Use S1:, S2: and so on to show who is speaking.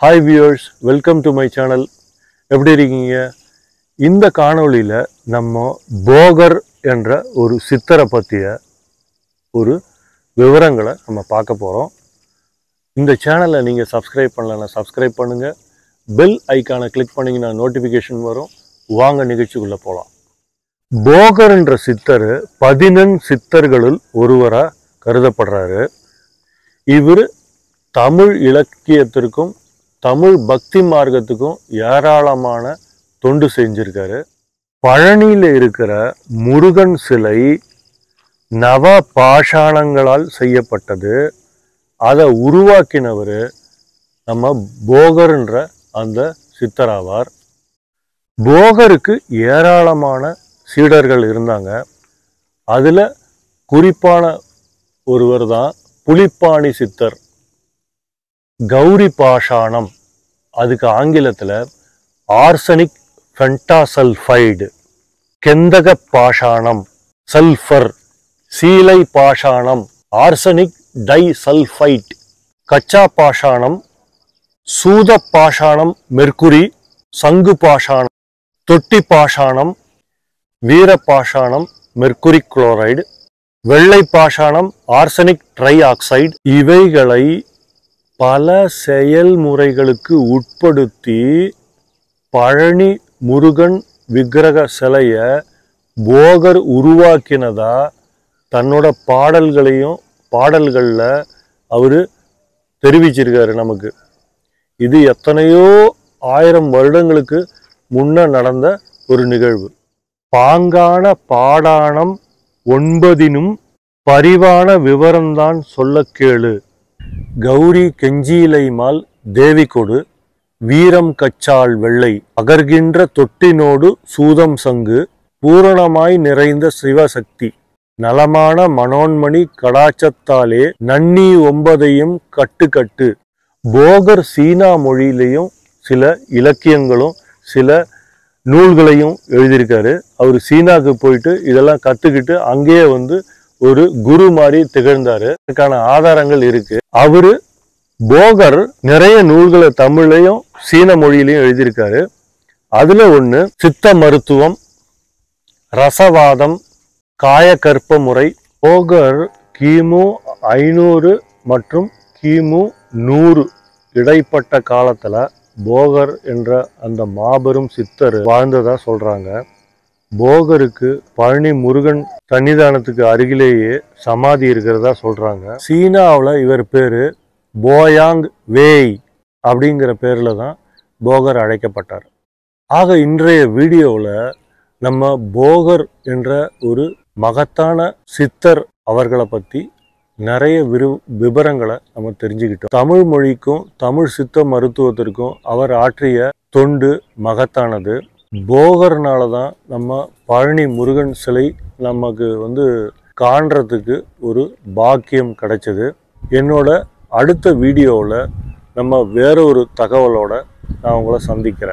S1: Hi viewers, welcome to my channel. எப்படி இருக்கீங்க? இந்த காணொளியில நம்ம போகர் என்ற ஒரு சித்தரை பற்றிய ஒரு விவரங்களை நம்ம பார்க்க போகிறோம். இந்த சேனலை நீங்கள் சப்ஸ்கிரைப் பண்ணலன்னா சப்ஸ்கிரைப் பண்ணுங்கள். பெல் ஐக்கானை கிளிக் பண்ணிங்கன்னா நோட்டிஃபிகேஷன் வரும். வாங்க நிகழ்ச்சிக்குள்ளே போகலாம். போகர் என்ற சித்தர் 14 சித்தர்களுள் ஒருவராக கருதப்படுறாரு. இவர் தமிழ் இலக்கியத்திற்கும் தமிழ் பக்தி மார்க்கத்துக்கும் ஏராளமான தொண்டு செஞ்சிருக்காரு. பழனியில் இருக்கிற முருகன் சிலை நவ பாஷாணங்களால் செய்யப்பட்டது. அதை உருவாக்கினவர் நம்ம போகர் என்ற அந்த சித்தராவார். போகருக்கு ஏராளமான சீடர்கள் இருந்தாங்க. அதில் குறிப்பான ஒருவர் தான் புலிப்பாணி சித்தர். கௌரி பாஷாணம், அதுக்கு ஆங்கிலத்தில் ஆர்சனிக் ஃபென்டாசல்ஃபைடு, கெந்தக பாஷாணம் சல்ஃபர், சீலை பாஷாணம் ஆர்சனிக் டை சல்ஃபைட், கச்சா பாஷாணம் சூத பாஷாணம் மெர்க்குரி, சங்கு பாஷாணம், தொட்டி பாஷாணம் வீர பாஷாணம் மெர்க்குரி குளோரைடு, வெள்ளை பாஷாணம் ஆர்சனிக் ட்ரை ஆக்சைடு, இவைகளை பல செயல்முறைகளுக்கு உட்படுத்தி பழனி முருகன் விக்கிரக சிலையை போகர் உருவாக்கினதா தன்னோட பாடல்களில் அவர் தெரிவிச்சிருக்காரு நமக்கு. இது எத்தனையோ 1000 வருடங்களுக்கு முன்ன நடந்த ஒரு நிகழ்வு. பாங்கான பாடாணம் 9னும் பரிவான விவரம்தான் சொல்ல கேளு, கௌரி கெஞ்சியிலைமால் தேவி கொடு, வீரம் கச்சால் வெள்ளை அகர்கின்ற தொட்டினோடு சூதம் சங்கு, பூரணமாய் நிறைந்த சிவசக்தி, நலமான மனோன்மணி கடாச்சத்தாலே நன்னி 9ஐயும் கட்டு கட்டு. போகர் சீனா மொழியிலையும் சில இலக்கியங்களும் சில நூல்களையும் எழுதியிருக்காரு. அவர் சீனாவுக்கு போயிட்டு இதெல்லாம் கற்றுக்கிட்டு அங்கேயே ஒரு குரு மாதிரி திகழ்ந்தாரு. அதுக்கான ஆதாரங்கள் இருக்கு. அவரு போகர் நிறைய நூல்களை தமிழையும் சீன மொழியிலையும் எழுதியிருக்காரு. அதுல ஒண்ணு சித்த மருத்துவம், ரசவாதம், காயகற்ப முறை. போகர் கிமு 500 மற்றும் கிமு 100 இடைப்பட்ட காலத்துல போகர் என்ற அந்த மாபெரும் சித்தர் வாழ்ந்ததா சொல்றாங்க. போகருக்கு பழனி முருகன் சன்னிதானத்துக்கு அருகிலேயே சமாதி இருக்கிறதா சொல்றாங்க. சீனாவில் இவர் பேரு போயாங் வேய் அப்படிங்கிற பேர்ல தான் போகர் அழைக்கப்பட்டார். ஆக இன்றைய வீடியோவில் நம்ம போகர் என்ற ஒரு மகத்தான சித்தர் அவர்களை பற்றி நிறைய விவரங்களை நம்ம தெரிஞ்சுக்கிட்டோம். தமிழ் மொழிக்கும் தமிழ் சித்த மருத்துவத்திற்கும் அவர் ஆற்றிய தொண்டு மகத்தானது. போகர்னால தான் நம்ம பழனி முருகன் சிலை நமக்கு காண்றதுக்கு ஒரு பாக்கியம் கிடைச்சது. என்னோட அடுத்த வீடியோவில் நம்ம வேற ஒரு தகவலோட நான் உங்களை சந்திக்கிறேன்.